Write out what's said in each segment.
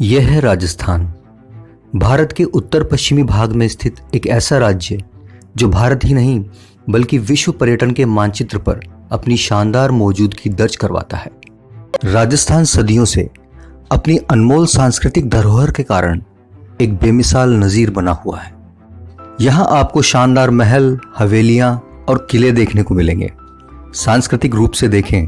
यह है राजस्थान, भारत के उत्तर पश्चिमी भाग में स्थित एक ऐसा राज्य जो भारत ही नहीं बल्कि विश्व पर्यटन के मानचित्र पर अपनी शानदार मौजूदगी दर्ज करवाता है। राजस्थान सदियों से अपनी अनमोल सांस्कृतिक धरोहर के कारण एक बेमिसाल नज़ीर बना हुआ है। यहाँ आपको शानदार महल, हवेलियाँ और किले देखने को मिलेंगे। सांस्कृतिक रूप से देखें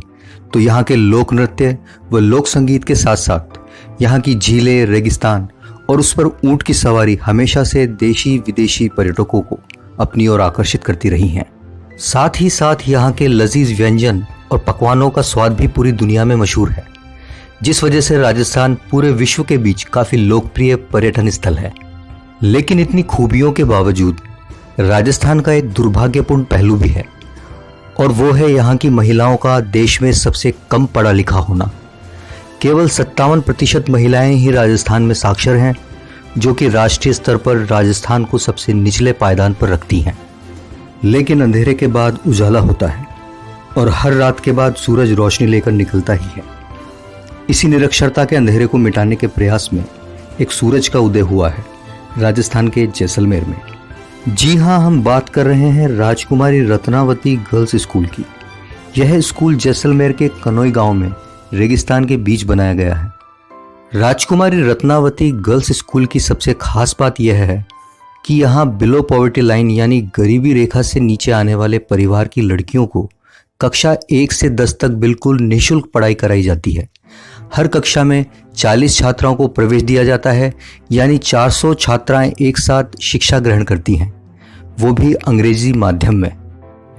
तो यहाँ के लोक नृत्य व लोक संगीत के साथ साथ यहाँ की झीलें, रेगिस्तान और उस पर ऊंट की सवारी हमेशा से देशी विदेशी पर्यटकों को अपनी ओर आकर्षित करती रही हैं। साथ ही साथ यहाँ के लजीज व्यंजन और पकवानों का स्वाद भी पूरी दुनिया में मशहूर है, जिस वजह से राजस्थान पूरे विश्व के बीच काफ़ी लोकप्रिय पर्यटन स्थल है। लेकिन इतनी खूबियों के बावजूद राजस्थान का एक दुर्भाग्यपूर्ण पहलू भी है, और वो है यहाँ की महिलाओं का देश में सबसे कम पढ़ा लिखा होना। केवल 57% महिलाएं ही राजस्थान में साक्षर हैं, जो कि राष्ट्रीय स्तर पर राजस्थान को सबसे निचले पायदान पर रखती हैं। लेकिन अंधेरे के बाद उजाला होता है और हर रात के बाद सूरज रोशनी लेकर निकलता ही है। इसी निरक्षरता के अंधेरे को मिटाने के प्रयास में एक सूरज का उदय हुआ है राजस्थान के जैसलमेर में। जी हाँ, हम बात कर रहे हैं राजकुमारी रत्नावती गर्ल्स स्कूल की। यह स्कूल जैसलमेर के कनोई गांव में रेगिस्तान के बीच बनाया गया है। राजकुमारी रत्नावती गर्ल्स स्कूल की सबसे खास बात यह है कि यहाँ बिलो पॉवर्टी लाइन यानी गरीबी रेखा से नीचे आने वाले परिवार की लड़कियों को कक्षा 1 से 10 तक बिल्कुल निःशुल्क पढ़ाई कराई जाती है। हर कक्षा में 40 छात्राओं को प्रवेश दिया जाता है, यानी 400 छात्राएं एक साथ शिक्षा ग्रहण करती हैं, वो भी अंग्रेजी माध्यम में।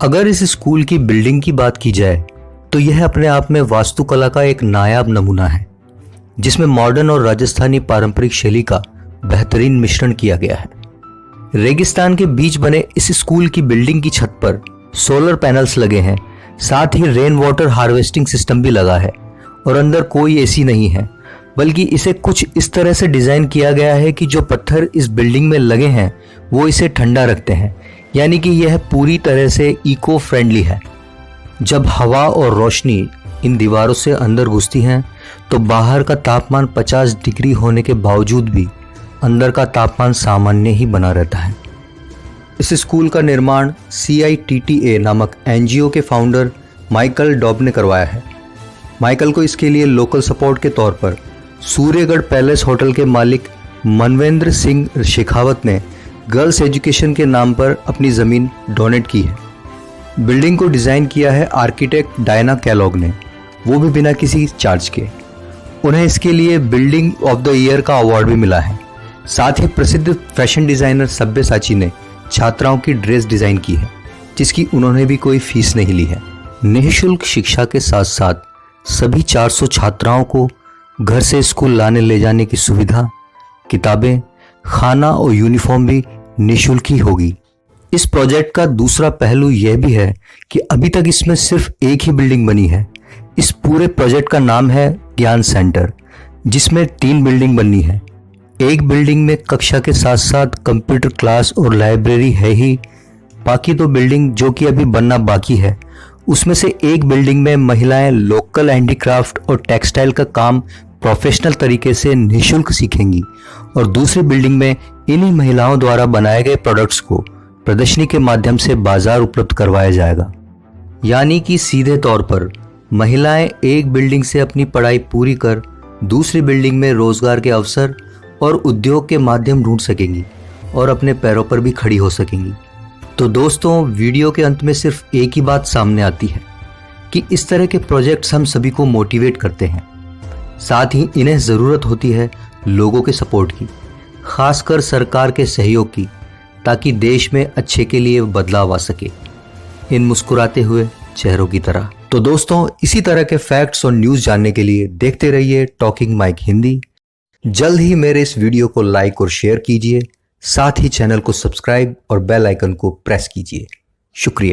अगर इस स्कूल की बिल्डिंग की बात की जाए तो यह अपने आप में वास्तुकला का एक नायाब नमूना है, जिसमें मॉडर्न और राजस्थानी पारंपरिक शैली का बेहतरीन मिश्रण किया गया है। रेगिस्तान के बीच बने इस स्कूल की बिल्डिंग की छत पर सोलर पैनल्स लगे हैं, साथ ही रेन वाटर हार्वेस्टिंग सिस्टम भी लगा है, और अंदर कोई एसी नहीं है, बल्कि इसे कुछ इस तरह से डिजाइन किया गया है कि जो पत्थर इस बिल्डिंग में लगे हैं वो इसे ठंडा रखते हैं, यानी कि यह पूरी तरह से इको फ्रेंडली है। जब हवा और रोशनी इन दीवारों से अंदर घुसती हैं तो बाहर का तापमान 50 डिग्री होने के बावजूद भी अंदर का तापमान सामान्य ही बना रहता है। इस स्कूल का निर्माण CITTA नामक NGO के फाउंडर माइकल डॉब ने करवाया है। माइकल को इसके लिए लोकल सपोर्ट के तौर पर सूर्यगढ़ पैलेस होटल के मालिक मनवेंद्र सिंह शेखावत ने गर्ल्स एजुकेशन के नाम पर अपनी ज़मीन डोनेट की है। बिल्डिंग को डिज़ाइन किया है आर्किटेक्ट डायना कैलॉग ने, वो भी बिना किसी चार्ज के। उन्हें इसके लिए बिल्डिंग ऑफ द ईयर का अवार्ड भी मिला है। साथ ही प्रसिद्ध फैशन डिज़ाइनर सब्यसाची ने छात्राओं की ड्रेस डिज़ाइन की है, जिसकी उन्होंने भी कोई फीस नहीं ली है। निःशुल्क शिक्षा के साथ साथ सभी 400 छात्राओं को घर से स्कूल लाने ले जाने की सुविधा, किताबें, खाना और यूनिफॉर्म भी निःशुल्क ही होगी। इस प्रोजेक्ट का दूसरा पहलू यह भी है कि अभी तक इसमें सिर्फ एक ही बिल्डिंग बनी है। इस पूरे प्रोजेक्ट का नाम है ज्ञान सेंटर, जिसमें 3 बिल्डिंग बननी है। एक बिल्डिंग में कक्षा के साथ साथ कंप्यूटर क्लास और लाइब्रेरी है ही, बाकी 2 बिल्डिंग जो कि अभी बनना बाकी है, उसमें से एक बिल्डिंग में महिलाएं लोकल हैंडीक्राफ्ट और टेक्सटाइल का काम प्रोफेशनल तरीके से निःशुल्क सीखेंगी, और दूसरी बिल्डिंग में इन्हीं महिलाओं द्वारा बनाए गए प्रोडक्ट्स को प्रदर्शनी के माध्यम से बाजार उपलब्ध करवाया जाएगा। यानी कि सीधे तौर पर महिलाएं एक बिल्डिंग से अपनी पढ़ाई पूरी कर दूसरी बिल्डिंग में रोजगार के अवसर और उद्योग के माध्यम ढूंढ सकेंगी और अपने पैरों पर भी खड़ी हो सकेंगी। तो दोस्तों, वीडियो के अंत में सिर्फ एक ही बात सामने आती है कि इस तरह के प्रोजेक्ट्स हम सभी को मोटिवेट करते हैं। साथ ही इन्हें ज़रूरत होती है लोगों के सपोर्ट की, खासकर सरकार के सहयोग की, ताकि देश में अच्छे के लिए बदलाव आ सके, इन मुस्कुराते हुए चेहरों की तरह। तो दोस्तों, इसी तरह के फैक्ट्स और न्यूज़ जानने के लिए देखते रहिए टॉकिंग माइक हिंदी। जल्द ही मेरे इस वीडियो को लाइक और शेयर कीजिए, साथ ही चैनल को सब्सक्राइब और बेल आइकन को प्रेस कीजिए। शुक्रिया।